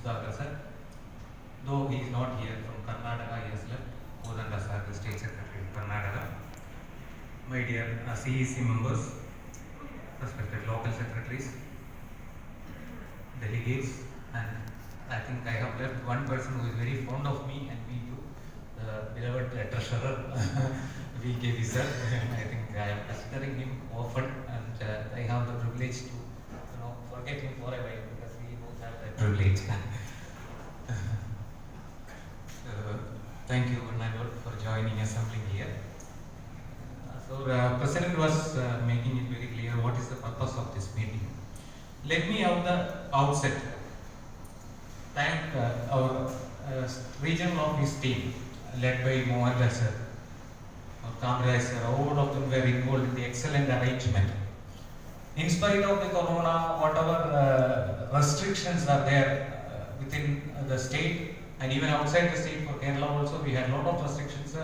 Sudhakar sir. Though he is not here from Karnataka, he has left. Kodanda sir, the State Secretary of Karnataka. My dear CEC members, respected local secretaries, delegates, and I think I have left one person who is very fond of me and me too, the beloved treasurer, VKB sir. I think I am considering him often, and I have the privilege to forget him for a while because we both have that privilege. Thank you, Nagol, for joining assembly here. President was making it very clear what is the purpose of this meeting. Let me at the outset thank our regional office team led by Mohan sir, Kamraj sir, all of them were involved in the excellent arrangement. In spite of the corona, whatever restrictions are there within the state and even outside the state, for Kerala also we had a lot of restrictions.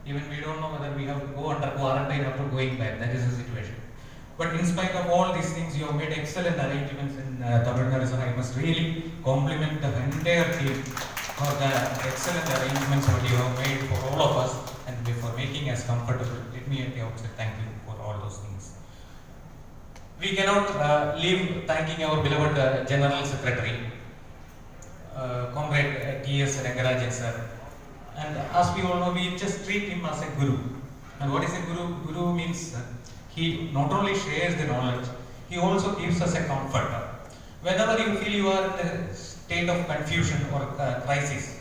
Even we don't know whether we have to go under quarantine after going back. That is the situation. But in spite of all these things, you have made excellent arrangements in Tamil Nadu. So I must really compliment the entire team for the excellent arrangements that you have made for all of us and for making us comfortable. Let me at the outset thank you for all those things. We cannot leave thanking our beloved General Secretary, Comrade T.S. Rangarajan sir. And as we all know, we just treat him as a guru. And what is a guru? Guru means he not only shares the knowledge, he also gives us a comfort. Whenever you feel you are in a state of confusion or crisis,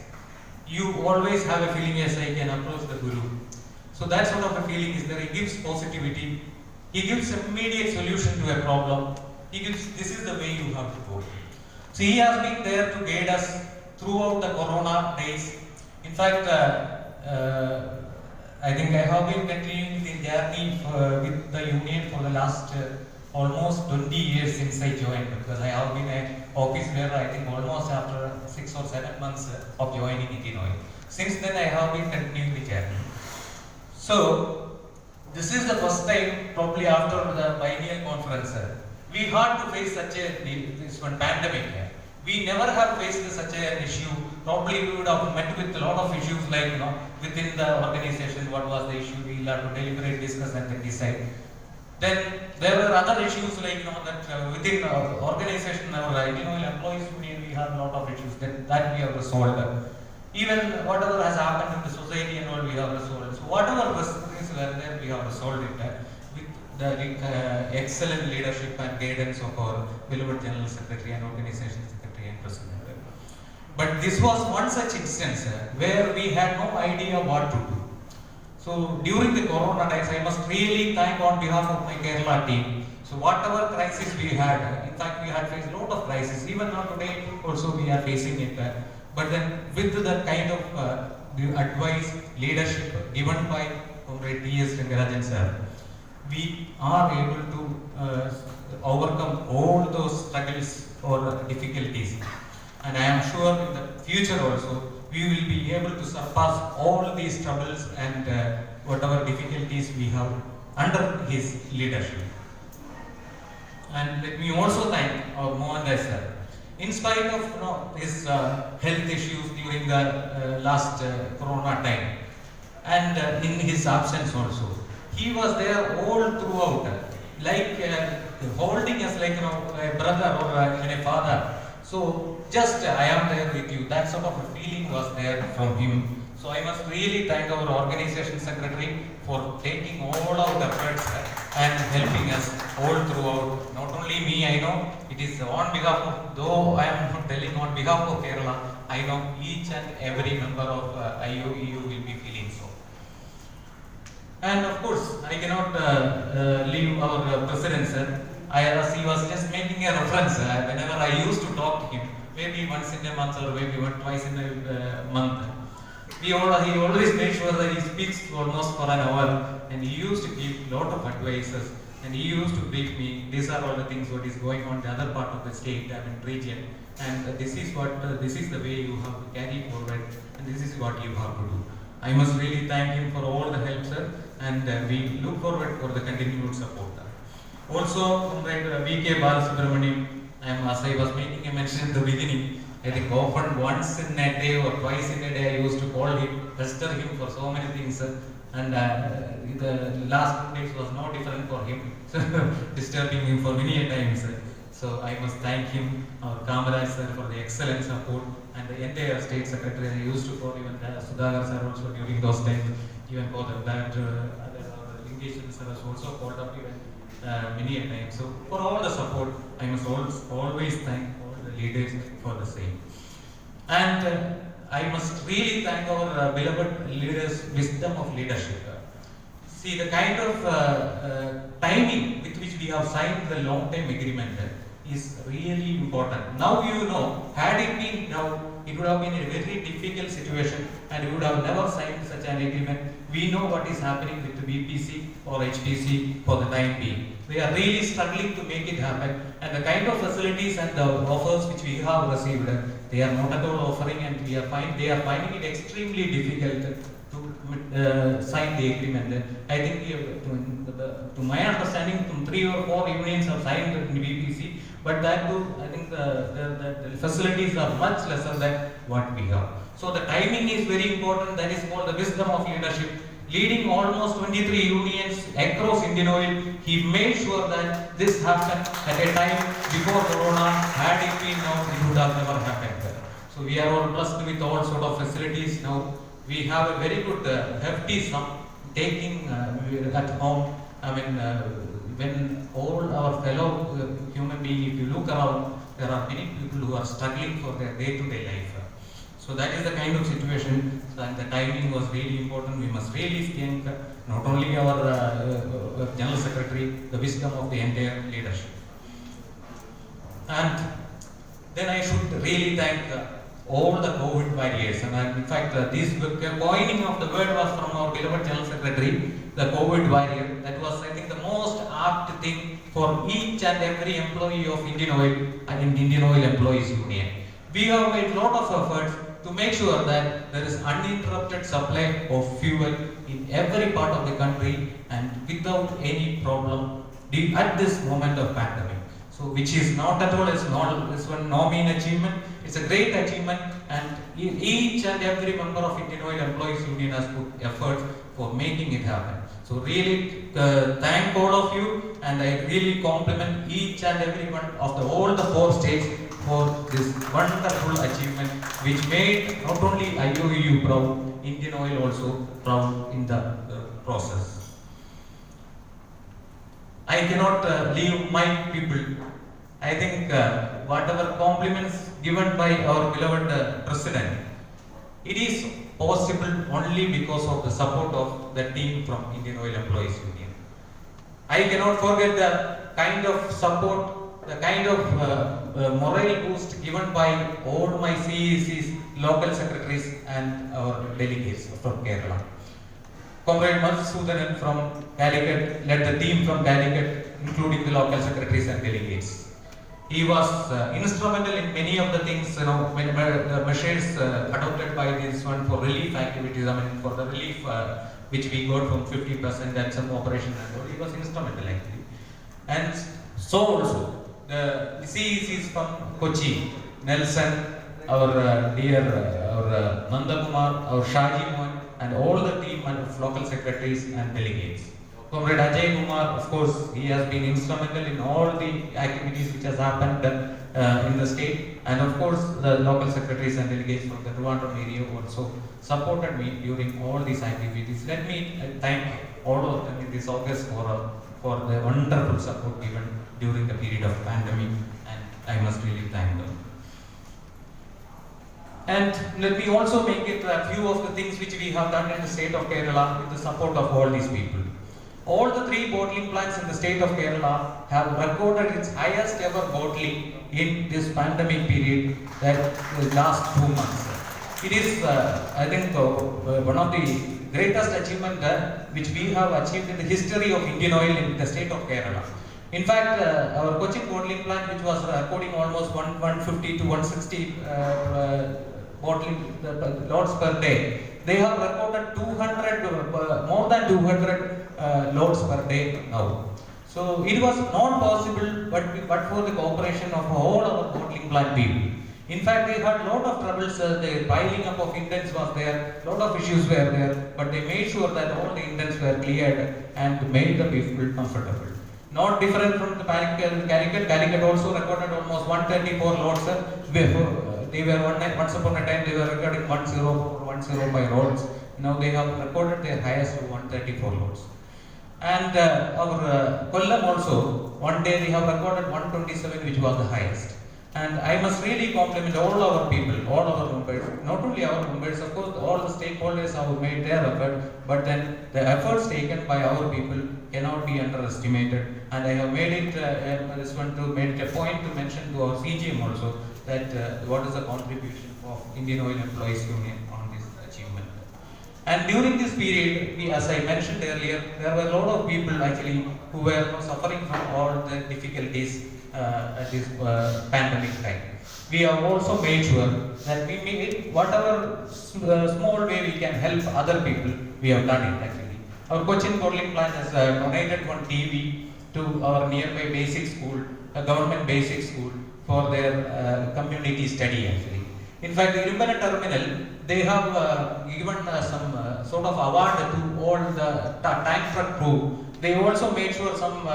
you always have a feeling, yes, I can approach the guru. So that sort of a feeling is there. He gives positivity. He gives immediate solution to a problem. He gives, this is the way you have to go. So he has been there to guide us throughout the corona days. In fact, I think I have been continuing the journey with the union for the last almost 20 years since I joined, because I have been an office bearer, I think almost after 6 or 7 months of joining Indian Oil. Since then I have been continuing the journey. So this is the first time, probably after the biennial conference, we had to face such this one pandemic. We never have faced such an issue. Probably we would have met with a lot of issues like, within the organization, what was the issue, we'll have to deliberate, discuss and then decide. Then there were other issues like, that within our organization, our employees union, we have a lot of issues that we have resolved. Even whatever has happened in the society and all, we have resolved. So whatever things were there, we have resolved it with the excellent leadership and guidance of our beloved General Secretary and Organization Secretary and President. But this was one such instance where we had no idea what to do. So during the corona times, I must really thank on behalf of my Kerala team. So whatever crisis we had, in fact we had faced a lot of crises, even now today also we are facing it. But then with the kind of the advice, leadership given by Comrade T.S. Rangarajan sir, we are able to overcome all those struggles or difficulties. And I am sure in the future also, we will be able to surpass all these troubles and whatever difficulties we have under his leadership. And let me also thank our Mohan sir. In spite of his health issues during the last corona time, and in his absence also, he was there all throughout, like holding us like a brother or even a father. So just I am there with you. That sort of a feeling was there from him. So I must really thank our organization secretary for taking all our efforts and helping us all throughout. Not only me, I know it is on behalf of, though I am not telling on behalf of Kerala, I know each and every member of IOEU will be feeling so. And of course, I cannot leave our president, sir. As he was just making a reference, whenever I used to talk to him, maybe once in a month or maybe twice in a month, he always made sure that he speaks almost for an hour, and he used to give a lot of advices, and he used to brief me, these are all the things what is going on in the other part of the state and region, and this is the way you have to carry forward, and this is what you have to do. I must really thank him for all the help, sir, and we look forward for the continued support. Also, Comrade V.K. Balasubramaniam, as I was making a mention in the beginning, I think often once in a day or twice in a day I used to call him, pester him for so many things. And the last 2 days was no different for him, so disturbing him for many a times. So I must thank him, our Kamaraj sir, for the excellent support, and the entire state secretary. I used to call even Sudhakar sir also during those times, even for the litigation sir was also called up even many a time. So for all the support, I must always thank all the leaders for the same. And I must really thank our beloved leaders' wisdom of leadership. See, the kind of timing with which we have signed the long-term agreement is really important. Now you know, had it been now, it would have been a very difficult situation and we would have never signed such an agreement. We know what is happening with the BPC or HPC for the time being. We are really struggling to make it happen, and the kind of facilities and the offers which we have received, they are not at all offering, and they are finding it extremely difficult to sign the agreement. I think to my understanding, 3 or 4 unions have signed in BPC, but that too, I think the facilities are much lesser than what we have. So the timing is very important. That is called the wisdom of leadership. Leading almost 23 unions across Indian Oil, he made sure that this happened at a time before Corona. Had it been now, it would have never happened. So we are all blessed with all sort of facilities now. We have a very good hefty sum taking at home. I mean, when all our fellow human beings, if you look around, there are many people who are struggling for their day-to-day life. So that is the kind of situation, and the timing was really important. We must really thank not only our General Secretary, the wisdom of the entire leadership. And then I should really thank all the COVID warriors. And in fact, this coining of the word was from our beloved General Secretary, the COVID warrior. That was, I think, the most apt thing for each and every employee of Indian Oil and Indian Oil Employees Union. We have made a lot of efforts to make sure that there is uninterrupted supply of fuel in every part of the country and without any problem at this moment of pandemic. So, which is not at all no mean achievement. It's a great achievement, and each and every member of Indian Oil Employees Union has put efforts for making it happen. So really thank all of you, and I really compliment each and every one of all the 4 states for this wonderful achievement, which made not only IOEU proud, Indian Oil also proud in the process. I cannot leave my people. I think whatever compliments given by our beloved President, it is possible only because of the support of the team from Indian Oil Employees Union. I cannot forget the kind of support, the kind of morale boost given by all my CECs, local secretaries and our delegates from Kerala. Comrade Madhusudanan from Calicut led the team from Calicut, including the local secretaries and delegates. He was instrumental in many of the things, the measures adopted by this one for relief activities, for the relief which we got from 50% and some operation and all. He was instrumental actually. And so also, the CECs from Kochi, Nelson, our dear Nandakumar, our Shaji Mohan, and all the team of local secretaries and delegates. Comrade Ajay Kumar, of course, he has been instrumental in all the activities which has happened in the state, and of course the local secretaries and delegates from the Trivandrum area also supported me during all these activities. Let me thank all of them in this August for the wonderful support given during the period of pandemic, and I must really thank them. And let me also make it a few of the things which we have done in the state of Kerala with the support of all these people. All the 3 bottling plants in the state of Kerala have recorded its highest ever bottling in this pandemic period, that the last 2 months. It is, I think, one of the greatest achievements which we have achieved in the history of Indian Oil in the state of Kerala. In fact, our Cochin bottling plant, which was recording almost 150 to 160 bottling loads per day, they have recorded 200, more than 200 loads per day now. So it was not possible but for the cooperation of all our bottling plant people. In fact, they had lot of troubles. The piling up of indents was there, lot of issues were there, but they made sure that all the indents were cleared and made the people comfortable. Not different from the Calicut. Calicut also recorded almost 134 loads. They were once upon a time they were recording 104, 105 loads. Now they have recorded their highest to 134 loads. And our Kollam also, one day they have recorded 127, which was the highest. And I must really compliment all our people, all our members, not only our members, of course, all the stakeholders have made their effort, but then the efforts taken by our people cannot be underestimated. And I have made it, this one to make a point to mention to our CGM also, that what is the contribution of Indian Oil Employees Union on this achievement. And during this period, as I mentioned earlier, there were a lot of people actually who were suffering from all the difficulties at this pandemic time. We have also made sure that we made whatever small way we can help other people, we have done it actually. Our Cochin bottling plant has donated one TV to our nearby basic school, a government basic school, for their community study actually. In fact, the Irumbaram terminal, they have given some sort of award to all the tank truck crew. They also made sure some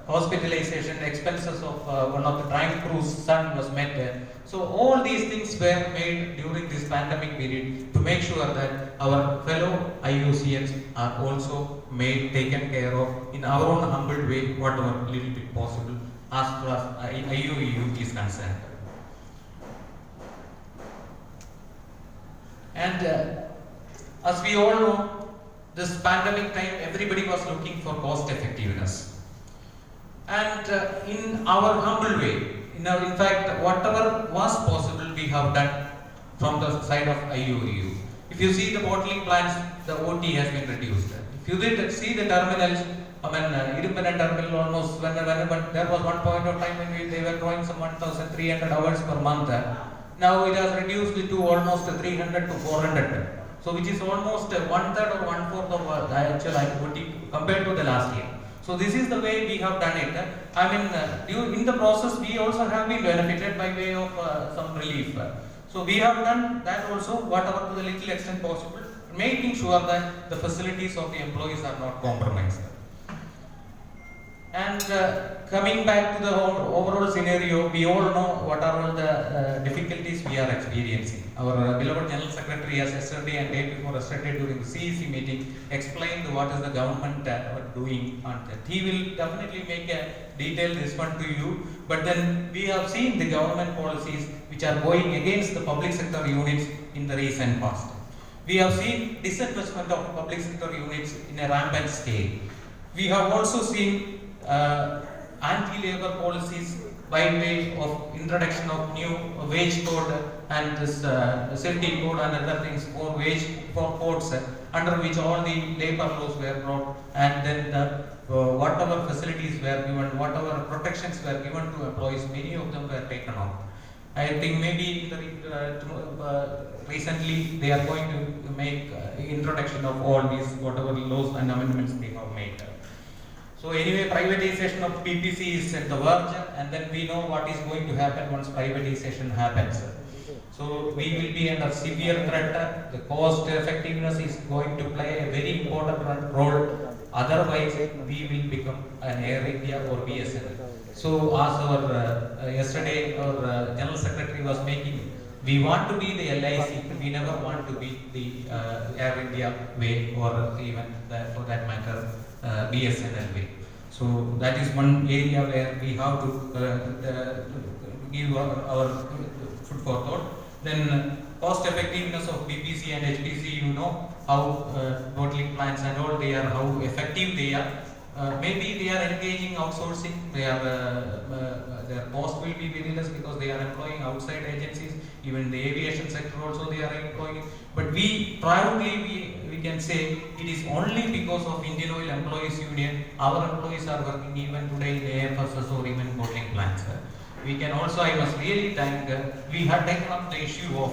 hospitalization expenses of one of the tank crew's son was met there. So all these things were made during this pandemic period to make sure that our fellow IUCNs are also taken care of in our own humble way, whatever little bit possible, as far as IUEU is concerned. And as we all know, this pandemic time, everybody was looking for cost effectiveness. And in our humble way, in fact, whatever was possible, we have done from the side of IUEU. If you see the bottling plants, the OT has been reduced. If you did see the terminals, Irumbaram terminal almost, but there was one point of time when they were drawing some 1,300 hours per month. Now it has reduced to almost 300 to 400. So which is almost 1/3 or 1/4 of the actual OT compared to the last year. So this is the way we have done it. In the process we also have been benefited by way of some relief. So we have done that also, whatever to the little extent possible, making sure that the facilities of the employees are not compromised. And coming back to the overall scenario, we all know what are all the difficulties we are experiencing. Our beloved General Secretary has yesterday and day before yesterday during the CEC meeting explained what is the government doing on that. He will definitely make a detailed response to you, but then we have seen the government policies which are going against the public sector units in the recent past. We have seen disinvestment of public sector units in a rampant scale. We have also seen anti-labor policies by way of introduction of new wage code and this safety code and other things for codes under which all the labor laws were brought, and then whatever facilities were given, whatever protections were given to employees, many of them were taken off. I think maybe recently they are going to make introduction of all these whatever laws and amendments they have made. So anyway, privatization of PPC is at the verge, and then we know what is going to happen once privatization happens. So we will be under severe threat. The cost effectiveness is going to play a very important role. Otherwise, we will become an Air India or BSNL. So as our yesterday our General Secretary was making, we want to be the LIC. We never want to be the Air India way, or even for that matter BSNL way. So that is one area where we have to give our food for thought. Then cost effectiveness of BPC and HPC, you know how bottling plants and all they are, how effective they are. Maybe they are engaging outsourcing. Their cost will be very less because they are employing outside agencies. Even the aviation sector also they are employing. But we proudly we can say it is only because of Indian Oil Employees Union our employees are working even today in the AFSS or even bottling plants. We can also, I must really thank, we had taken up the issue of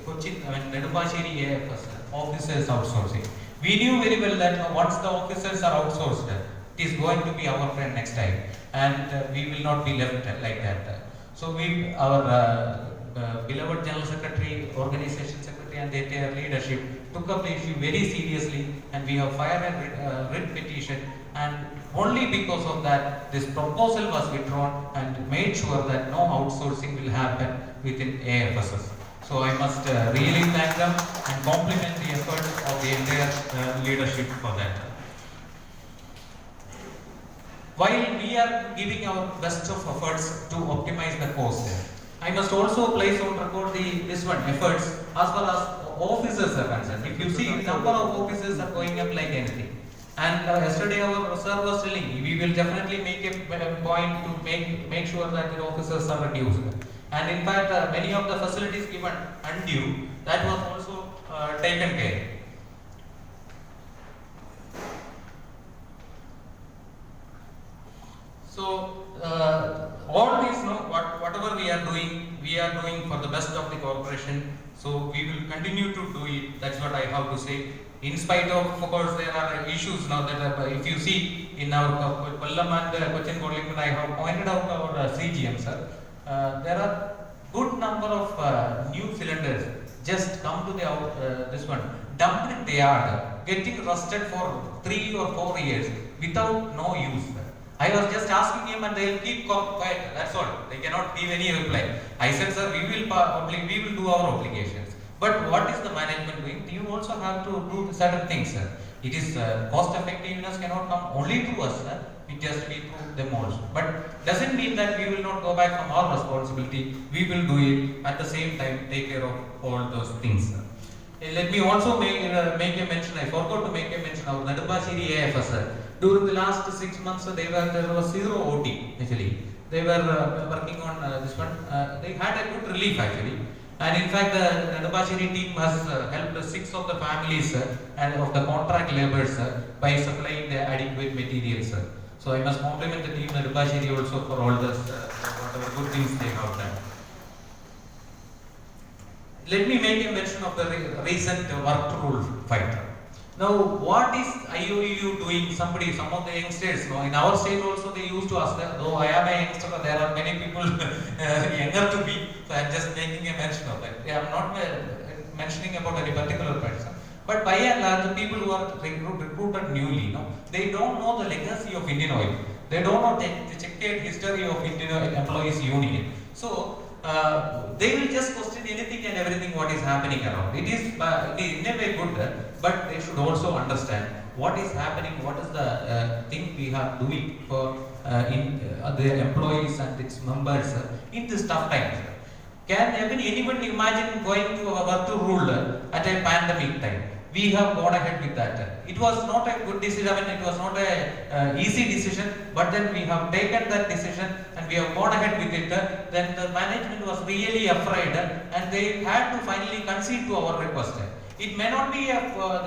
Cochin, Nedumasheri AFS officers outsourcing. We knew very well that once the officers are outsourced, it is going to be our friend next time, and we will not be left like that. So our beloved General Secretary, Organization Secretary and the entire leadership took up the issue very seriously, and we have filed a writ petition, and only because of that this proposal was withdrawn and made sure that no outsourcing will happen within AFSS. So I must really thank them and compliment the effort of the entire leadership for that. While we are giving our best of efforts to optimize the cost, I must also place on record this one efforts as far as officers are concerned. If you see, number of officers are going up like anything. And yesterday our sir was telling me, we will definitely make a point to make sure that the officers are reduced. And in fact, many of the facilities given undue, that was also taken care. So all these, whatever we are doing for the best of the corporation. So we will continue to do it. That's what I have to say. In spite of course, there are issues now that if you see in our Kollam and Cochin Golden, I have pointed out our CGM, sir. There are good number of new cylinders just come to the this one, dumped in the yard, getting rusted for 3 or 4 years without no use. I was just asking him, and they will keep quiet. That's all. They cannot give any reply. I said, sir, we will do our obligations. But what is the management doing? You also have to do certain things, sir. It is cost effectiveness cannot come only through us, sir. It has to be through them also. But doesn't mean that we will not go back from our responsibility. We will do it at the same time, take care of all those things, sir. Let me also make a mention. I forgot to make a mention of Nedumasheri AFS. During the last 6 months, there was 0 OT actually. They were working on this one. They had a good relief actually. And in fact, the Nedumasheri team has helped 6 of the families and of the contract laborers by supplying the adequate materials. So I must compliment the team Nedumasheri also for all this whatever good things they have done. Let me make a mention of the recent work rule fight. Now, what is IOU doing? Some of the youngsters, in our state also they used to ask, though I am a youngster, there are many people younger to me, so I am just making a mention of that. I am not mentioning about any particular person. But by and large, the people who are recruited newly, they don't know the legacy of Indian Oil. They don't know the checkered history of Indian Employees Union. So, they will just question anything and everything what is happening around. It is in a way good, but they should also understand what is happening, what is the thing we have doing for the employees and its members in this tough times. Can anyone imagine going to a work to rule at a pandemic time? We have gone ahead with that. It was not a good decision, it was not a easy decision, but then we have taken that decision and we have gone ahead with it. Then the management was really afraid and they had to finally concede to our request. It may not be unilateral,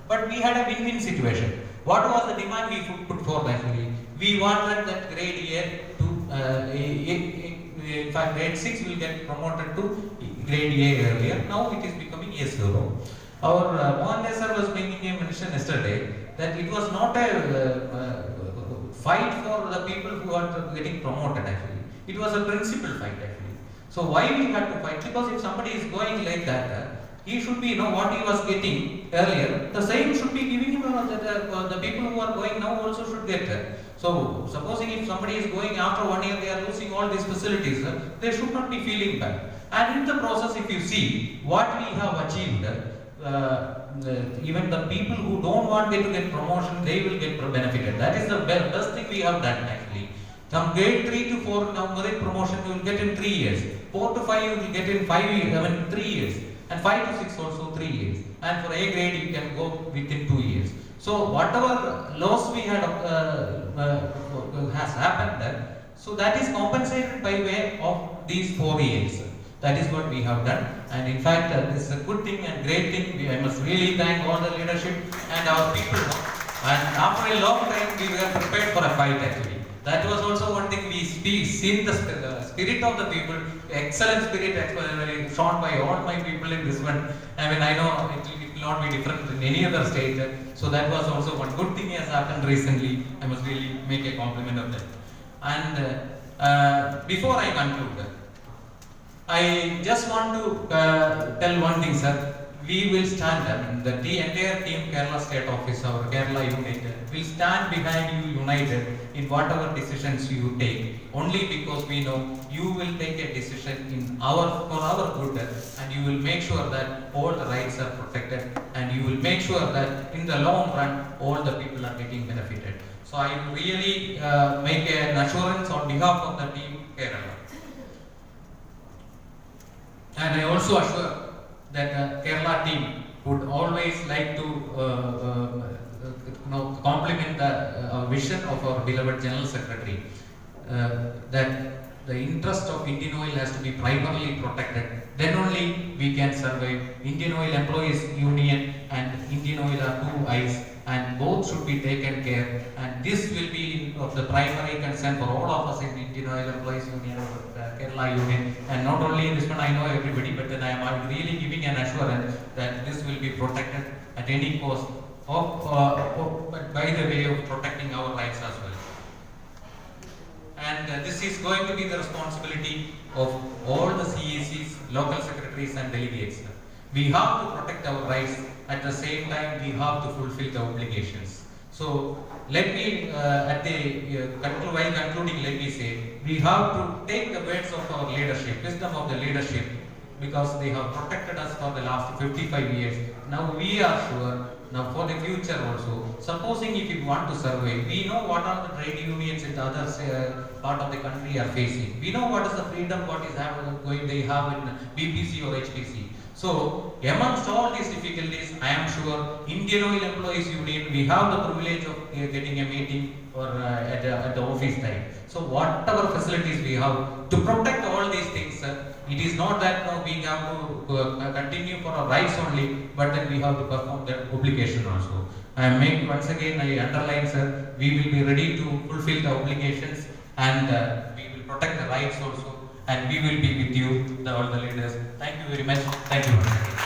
but we had a win-win situation. What was the demand we put forth actually? We wanted that grade A to, in fact grade 6 will get promoted to grade A earlier. Now it is becoming A0. Our Mohan sir was making a mention yesterday that it was not a fight for the people who are getting promoted actually. It was a principal fight actually. So why we had to fight? Because if somebody is going like that, he should be, what he was getting earlier, the same should be giving him, the people who are going now also should get. So supposing if somebody is going after 1 year, they are losing all these facilities, they should not be feeling bad. And in the process, if you see what we have achieved, even the people who don't want them to get promotion, they will get benefited. That is the best thing we have done actually. From grade 3 to 4, now merit promotion you will get in 3 years. 4 to 5 you will get in 5 years, 3 years. And 5 to 6 also 3 years. And for A grade you can go within 2 years. So whatever loss we had has happened there, so that is compensated by way of these 4 years. That is what we have done. And in fact, this is a good thing and great thing. I must really thank all the leadership and our people. And after a long time, we were prepared for a fight actually. That was also one thing we seen the spirit of the people, excellent spirit shown by all my people in this one. I know it will not be different in any other state. So that was also one good thing has happened recently. I must really make a compliment of that. And Before I conclude, I just want to tell one thing, sir. We will stand, the entire team Kerala State Office or Kerala Unit will stand behind you united in whatever decisions you take. Only because we know you will take a decision for our good, and you will make sure that all the rights are protected, and you will make sure that in the long run all the people are getting benefited. So I really make an assurance on behalf of the team Kerala. And I also assure that the Kerala team would always like to compliment the vision of our beloved General Secretary, that the interest of Indian Oil has to be primarily protected. Then only we can survive. Indian Oil Employees Union and Indian Oil are two eyes, and both should be taken care. And this will be of the primary concern for all of us in Indian Oil Employees Union or Kerala Union. And not only this one, I know everybody, but then I am really giving an assurance that this will be protected at any cost, by the way of protecting our rights as well. And this is going to be the responsibility of all the CACs, local secretaries and delegates. We have to protect our rights, at the same time we have to fulfill the obligations. So let me, while concluding, let me say, we have to take the words of our leadership, wisdom of the leadership, because they have protected us for the last 55 years. Now we are sure, now for the future also, supposing if you want to survive, we know what are the trade unions in the other part of the country are facing. We know what is the freedom, what is they have in BPC or HPC. So amongst all these difficulties, I am sure Indian Oil Employees Union, we have the privilege of getting a meeting or at the office time. So whatever facilities we have to protect all these things, it is not that we have to continue for our rights only, but then we have to perform that obligation also. Once again, I underline, sir, we will be ready to fulfill the obligations, and we will protect the rights also, and we will be with you, all the leaders. Thank you very much. Thank you.